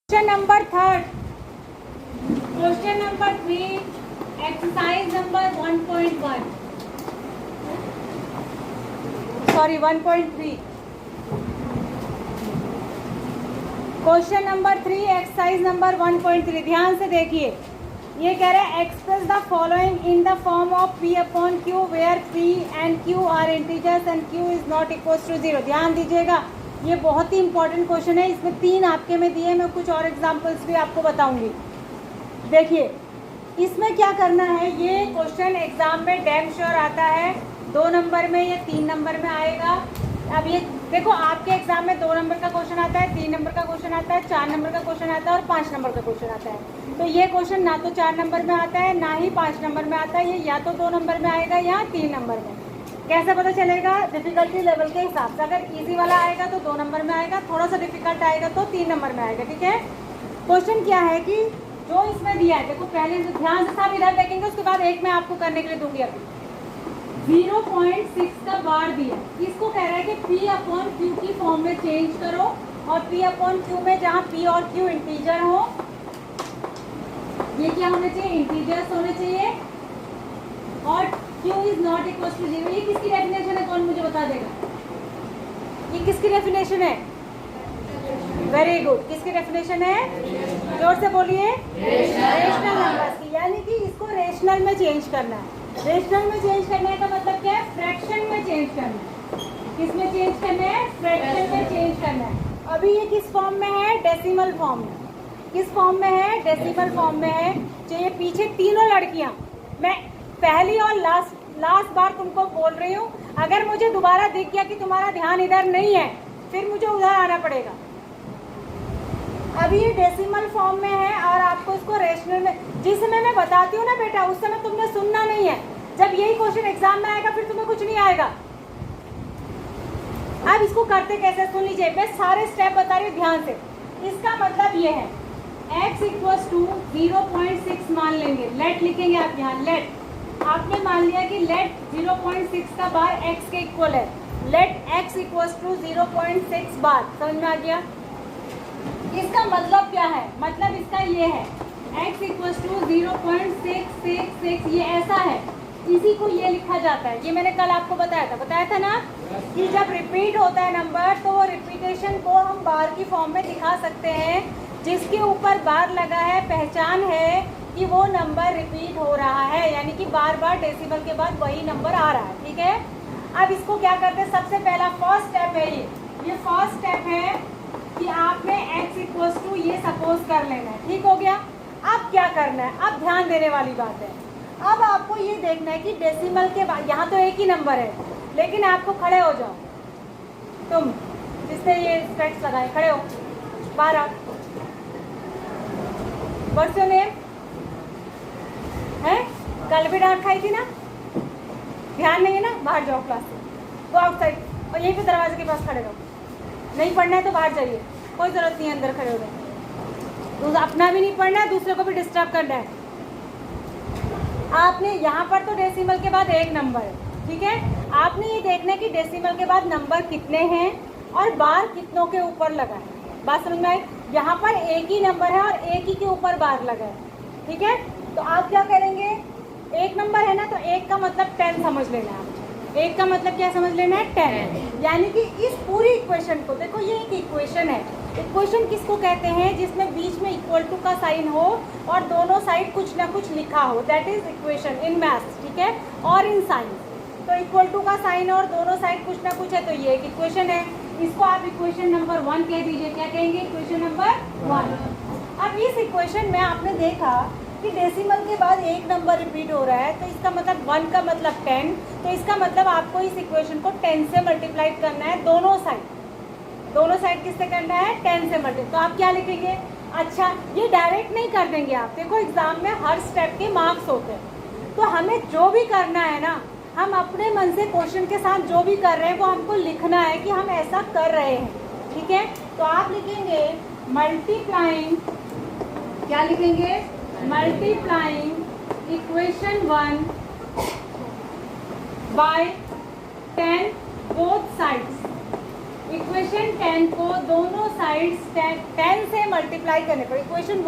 Question number 3. Question number 3. Exercise number 1.1. Sorry, 1.3. Question number 3. Exercise number 1.3. ध्यान से देखिए, ये कह रहा है express the following in the form of P upon Q where P and Q are integers and Q is not equal to 0. ध्यान दीजिएगा, ये बहुत ही इंपॉर्टेंट क्वेश्चन है. इसमें 3 आपके में दिए, मैं कुछ और एग्जांपल्स भी आपको बताऊंगी. देखिए इसमें क्या करना है, ये क्वेश्चन एग्जाम में डैम श्योर आता है 2 नंबर में या 3 नंबर में आएगा. अब ये देखो, आपके एग्जाम में 2 नंबर का क्वेश्चन आता है, 3 नंबर का क्वेश्चन आता है, 4 नंबर का क्वेश्चन आता है और 5 नंबर का क्वेश्चन आता है. तो ये क्वेश्चन ना तो 4 नंबर में आता है ना ही 5 नंबर में आता है, ये या तो 2 नंबर में आएगा या 3 नंबर में. कैसे पता चलेगा? डिफिकल्टी लेवल के हिसाब से. अगर इजी वाला आएगा तो 2 नंबर में आएगा, थोड़ा सा डिफिकल्ट आएगा तो 3 नंबर में आएगा. ठीक है. क्वेश्चन क्या है कि जो इसमें दिया है, देखो पहले ध्यान से सब इधर देखेंगे, उसके बाद एक मैं आपको करने के लिए दूंगी. अभी 0.6 का बार दिया, इसको कह रहा है कि P अपॉन Q की फॉर्म में चेंज करो और P अपॉन Q में जहाँ P और Q इंटीजर हो, ये क्या होने चाहिए? इंटीजर्स होने चाहिए. और Q is not equal to 0. ये किसकी डेफिनेशन है? कौन मुझे बता देगा? ये किसकी डेफिनेशन है? Very good. किसकी डेफिनेशन है? जोर से बोलिए. रेशनल नंबर्स की. यानी कि इसको रेशनल में चेंज करना है. रेशनल में चेंज करने का मतलब क्या है? फ्रैक्शन में चेंज करना है. किस में चेंज करना है? फ्रैक्शन में चेंज करना है. अभी ये किस फॉर्म में है? डेसिमल फॉर्म में. किस फॉर्म में है? डेसिमल फॉर्म में है. जो ये पीछे तीनों लड़कियां, मैं पहली और लास्ट बार तुमको बोल रही हूँ, अगर मुझे दोबारा दिख गया कि तुम्हारा ध्यान इधर नहीं है, फिर मुझे उधर आना पड़ेगा. अभी ये डेसिमल फॉर्म में है और आपको इसको रेशनल में, जिस समय मैं बताती हूँ ना बेटा, उस समय तुमने सुनना नहीं है. जब यही क्वेश्चन एग्जाम में आएगा फिर तुम्हें कुछ नहीं आएगा. अब इसको करते कैसे सुन लीजिए, मैं सारे स्टेप बता रही हूँ ध्यान से. इसका मतलब ये है, x इक्वल्स टू 0.6 मान लेंगे. लेट लिखेंगे आप यहाँ. लेट आपने मान लिया कि लेट 0.6 का बार x के इक्वल है. लेट x इक्वल्स टू 0.6 बार. समझ में आ गया? इसका मतलब क्या है? मतलब इसका ये है, x इक्वल्स टू 0.666. ये ऐसा है, इसी को ये लिखा जाता है. ये मैंने कल आपको बताया था ना कि जब रिपीट होता है नंबर तो वो रिपीटेशन को हम बार की फॉर्म में दिखा सकते हैं. जिसके ऊपर बार लगा है पहचान है कि वो नंबर रिपीट हो रहा है, यानी कि बार बार डेसिमल के बाद वही नंबर आ रहा है. ठीक है. अब इसको क्या करते हैं? सबसे पहला फर्स्ट स्टेप है ये फर्स्ट स्टेप है कि आपने x इक्वल्स टू ये सपोज कर लेना है. ठीक हो गया. अब क्या करना है? अब ध्यान देने वाली बात है. अब आपको ये देखना है कि डेसिमल के बाद, यहाँ तो एक ही नंबर है, लेकिन आपको खड़े हो जाओ. तुम जिसने ये स्पेक्स लगाए, खड़े हो. बाहर आओ. What's your name? है? कल भी डांट खाई थी ना? ध्यान नहीं है ना? बाहर जाओ क्लास से. गो आउटसाइड और यहीं पे दरवाजे के पास खड़े रहो. नहीं पढ़ना है तो बाहर जाइए, कोई ज़रूरत नहीं है अंदर खड़े होने. अपना भी नहीं पढ़ना है, दूसरे को भी डिस्टर्ब करना है. आपने यहाँ पर तो डेसिमल के बाद एक नंबर है. ठीक है. आपने ये देखना है कि डेसिमल के बाद नंबर कितने हैं और बार कितनों के ऊपर लगा है. बात समझ में आई? यहाँ पर एक ही नंबर है और एक ही के ऊपर बार लगा है. ठीक है. तो आप क्या करेंगे? एक नंबर है ना, तो एक का मतलब 10 समझ लेना है. एक का मतलब क्या समझ लेना है? 10. यानी कि इस पूरी इक्वेशन को देखो, ये एक इक्वेशन है. इक्वेशन किसको कहते हैं? जिसमें बीच में इक्वल टू का साइन हो और दोनों साइड कुछ ना कुछ लिखा हो, that is equation in maths. ठीक है. और इन साइंस तो इक्वल टू का साइन और दोनों साइड कुछ ना कुछ है, तो ये एक इक्वेशन है. इसको आप इक्वेशन नंबर 1 कह दीजिए. क्या कहेंगे? Equation number 1. अब इस इक्वेशन में आपने देखा कि डेसिमल के बाद एक नंबर रिपीट हो रहा है, तो इसका मतलब 1 का मतलब 10. तो इसका मतलब आपको इस इक्वेशन को 10 से मल्टीप्लाई करना है. दोनों साइड किससे करना है? 10 से मल्टीप्लाई. तो आप क्या लिखेंगे? अच्छा, ये डायरेक्ट नहीं कर देंगे आप. देखो एग्जाम में हर स्टेप के मार्क्स होते हैं, तो हमें जो भी करना है ना, हम अपने मन से क्वेश्चन के साथ जो भी कर रहे हैं वो हमको लिखना है कि हम ऐसा कर रहे हैं. ठीक है. तो आप लिखेंगे मल्टीप्लाइंग, क्या लिखेंगे? Multiplying equation 1 by 10 both sides. Equation 10 को दोनों साइड्स 10 से मल्टीप्लाई करने पर, इक्वेशन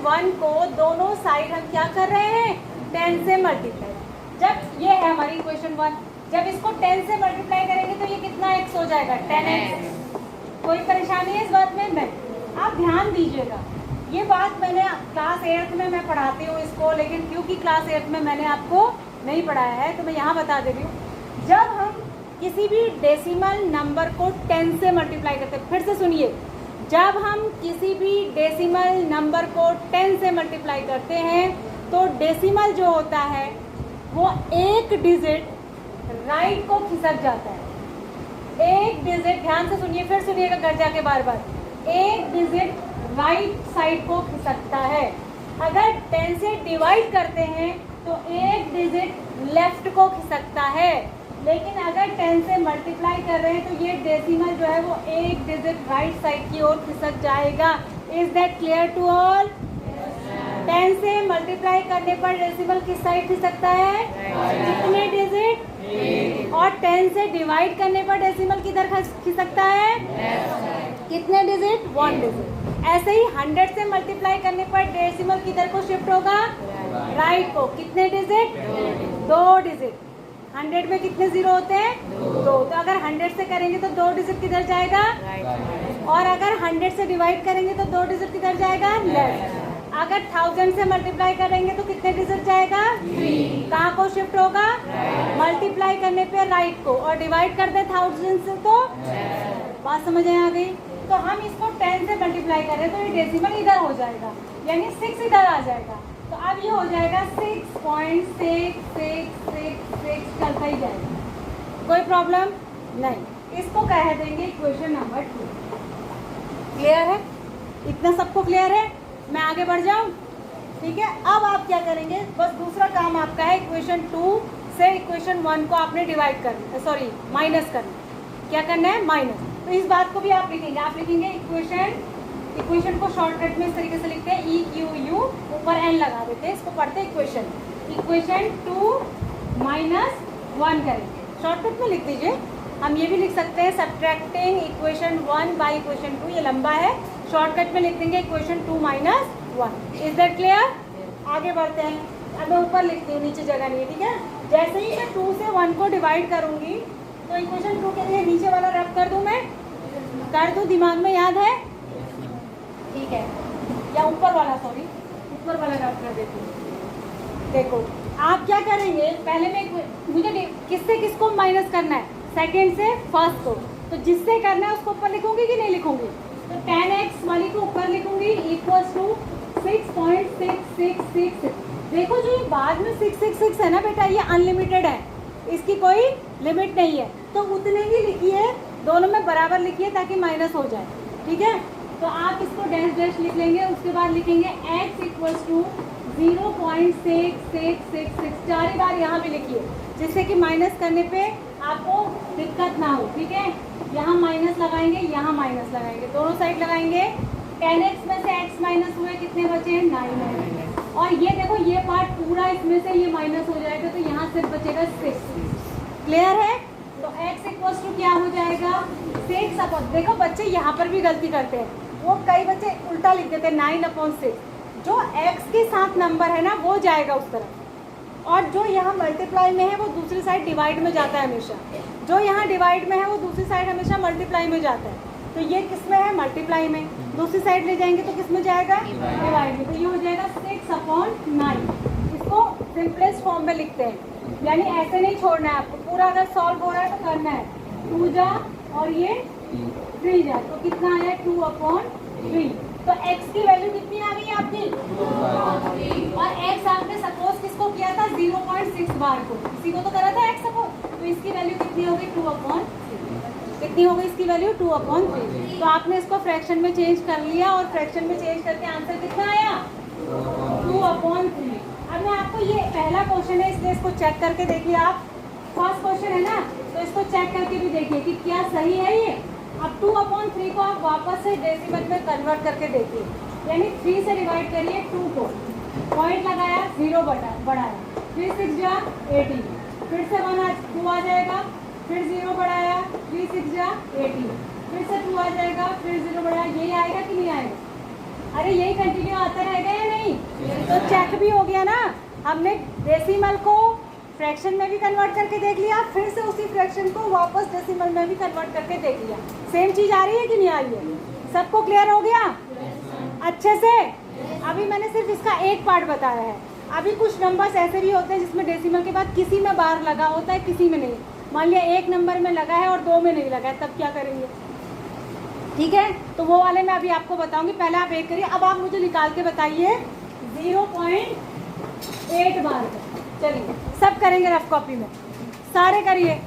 1 को दोनों साइड हम क्या कर रहे हैं, 10 से मल्टीप्लाई। जब ये है हमारी इक्वेशन 1, जब इसको 10 से मल्टीप्लाई करेंगे तो ये कितना x हो जाएगा, 10x। कोई परेशानी है इस बात में? नहीं। आप ध्यान दीजिएगा, ये बात मैंने क्लास 8th में मैं पढ़ाती हूँ इसको, लेकिन क्योंकि क्लास 8 में मैंने आपको नहीं पढ़ाया है तो मैं यहाँ बता दे रही हूँ। जब हम किसी भी डेसिमल नंबर को 10 से मल्टीप्लाई करते हैं, फिर से सुनिए, जब हम किसी भी डेसिमल नंबर को 10 से मल्टीप्लाई करते हैं तो डेसिमल जो होता है वो एक डिजिट राइट को खिसक जाता है। एक डिजिट, ध्यान से सुनिए, फिर सुनिएगा घर जाके बार बार, एक डिजिट राइट साइड को खिसकता है। अगर 10 से डिवाइड करते हैं तो एक डिजिट लेफ्ट को खिसकता है, लेकिन अगर 10 से मल्टीप्लाई कर रहे हैं तो ये डेसिमल जो है वो एक डिजिट राइट साइड की ओर खिसक जाएगा। Is that clear to all? 10 से मल्टीप्लाई करने पर डेसिमल किस साइड खिसकता है, कितने डिजिट, और 10 से डिवाइड करने पर डेसिमल किधर खिसकता है, कितने डिजिट, 1 डिजिट। ऐसे ही 100 से मल्टीप्लाई करने पर डेसिमल किधर को शिफ्ट होगा, राइट को। कितने डिजिट, 2 डिजिट। 100 में कितने जीरो होते हैं, 2। तो अगर 100 से करेंगे तो 2 डिजिट किधर जाएगा, और अगर 100 से डिवाइड करेंगे तो 2 डिजिट किधर जाएगा, लेफ्ट। अगर 1000 से मल्टीप्लाई करेंगे तो कितने डिजिट जाएगा, 3। कहाँ को शिफ्ट होगा, मल्टीप्लाई करने पे राइट को, और डिवाइड कर दे 1000 से तो बात समझ में आ गई। तो हम इसको 10 से मल्टीप्लाई करें तो ये डेसिमल इधर हो जाएगा, यानी 6 इधर आ जाएगा। तो अब ये हो जाएगा 6.6666 चलता ही जाएगा, कोई प्रॉब्लम नहीं। इसको कह देंगे इक्वेशन नंबर 2। क्लियर है? इतना सबको क्लियर है? मैं आगे बढ़ जाऊं? ठीक है। अब आप क्या करेंगे, बस दूसरा काम आपका है, इक्वेशन 2 से इक्वेशन 1 को आपने डिवाइड करना, सॉरी माइनस करना। क्या करना है, माइनस। तो इस बात को भी आप लिखेंगे, आप लिखेंगे इक्वेशन को शॉर्टकट में इस तरीके से लिखते हैं, EQU ऊपर n लगा देते हैं, इसको पढ़ते हैं इक्वेशन 2 माइनस 1 करेंगे, शॉर्टकट में लिख दीजिए। हम ये भी लिख सकते हैं सब्ट्रैक्टिंग इक्वेशन 1 बाई इक्वेशन 2, ये लंबा है, शॉर्टकट में लिख देंगे equation 2 minus 1। Is that clear? आगे बढ़ते हैं। अब मैं ऊपर लिखती हूँ, नीचे जगह नहीं है, ठीक है। जैसे ही मैं 2 से 1 को डिवाइड करूँगी तो इक्वेशन 2 के लिए नीचे वाला रब कर दूँ, मैं कर दूँ, दिमाग में याद है, ठीक है, या ऊपर वाला, सॉरी ऊपर वाला रब कर देती हूँ। देखो आप क्या करेंगे, पहले मैं मुझे किससे किसको माइनस करना है, सेकेंड से फर्स्ट को, तो जिससे करना है उसको ऊपर लिखूंगी कि नहीं लिखूंगी, तो 10x वाली को ऊपर लिखूंगी इक्वल्स टू 6.6666। देखो जो ये बाद में 666 है ना बेटा, ये अनलिमिटेड है, इसकी कोई लिमिट नहीं है, तो उतने ही लिखिए, दोनों में बराबर लिखिए ताकि माइनस हो जाए, ठीक है। तो आप इसको डैश डैश लिख लेंगे, उसके बाद लिखेंगे x इक्वल्स टू 0.6666, 4 बार यहाँ भी लिखिए, जिससे कि माइनस करने पे आपको दिक्कत ना हो, ठीक है। यहाँ माइनस लगाएंगे, यहाँ माइनस लगाएंगे, दोनों साइड लगाएंगे। 10x में से x माइनस हुए, कितने बचे, 9। और ये देखो ये पार्ट पूरा इसमें से ये माइनस हो जाएगा, तो यहाँ सिर्फ बचेगा 6। क्लियर है? तो x इक्वल्स टू क्या हो जाएगा, 6 अपॉन, देखो बच्चे यहाँ पर भी गलती करते हैं, वो कई बच्चे उल्टा लिख देते हैं 9/6। जो x के साथ नंबर है ना वो जाएगा उस तरफ, और जो यहाँ मल्टीप्लाई में है वो दूसरी साइड डिवाइड में जाता है हमेशा, जो यहाँ डिवाइड में है वो दूसरी साइड हमेशा मल्टीप्लाई में जाता है। तो ये किस में है, मल्टीप्लाई में, दूसरी साइड ले जाएंगे तो किस में जाएगा, डिवाइड में। तो ये हो जाएगा 6/9। इसको सिंपलेस्ट फॉर्म में लिखते हैं, यानी ऐसे नहीं छोड़ना है आपको, पूरा अगर सॉल्व हो रहा है तो करना है 2 जा और ये 3 जा, तो कितना आया 2/3। तो x की वैल्यू कितनी आ गई आपकी, और x आपने सपोज किसको किया था, 0.6 बार को, इसी को तो करा था x सपोज, तो इसकी वैल्यू कितनी हो गई 2/3। कितनी हो गई इसकी वैल्यू, 2/3। तो आपने इसको फ्रैक्शन में चेंज कर लिया, और फ्रैक्शन में चेंज करके आंसर कितना आया, 2/3। अब मैं आपको, ये पहला क्वेश्चन है इसलिए इसको चेक करके देखिए आप, फर्स्ट क्वेश्चन है ना, तो इसको चेक करके भी देखिए कि क्या सही है ये। अब 2/3 को आप वापस से डेसिमल में कन्वर्ट करके देखिए, यानी 3 से डिवाइड करिए 2 को, पॉइंट लगाया 0 बढ़ाया, 3 6 जा 18, फिर से 2 आ जाएगा, फिर 0 बढ़ाया, 3 6 जा 18, फिर से 2 आ जाएगा, फिर 0 बढ़ाया, यही आएगा कि नहीं आएगा? अरे यही कंटिन्यू आता रहेगा या नहीं? तो चेक भी हो गया ना, हमने डेसिमल को फ्रैक्शन में भी कन्वर्ट करके देख लिया, फिर से उसी फ्रैक्शन को वापस डेसिमल में भी कन्वर्ट करके देख लिया। सेम चीज़ आ रही है कि नहीं आ रही है? सबको क्लियर हो गया अच्छे से? अभी मैंने सिर्फ इसका एक पार्ट बताया है। अभी कुछ नंबर्स ऐसे भी होते हैं जिसमें डेसिमल के बाद किसी में बार लगा होता है, किसी में नहीं। मान लिया एक नंबर में लगा है और 2 में नहीं लगा है, तब क्या करेंगे? ठीक है, तो वो वाले मैं अभी आपको बताऊंगी। पहले आप एक करिए, अब आप मुझे निकाल के बताइए 0.8 बार। चलिए सब करेंगे रफ कॉपी में, सारे करिए।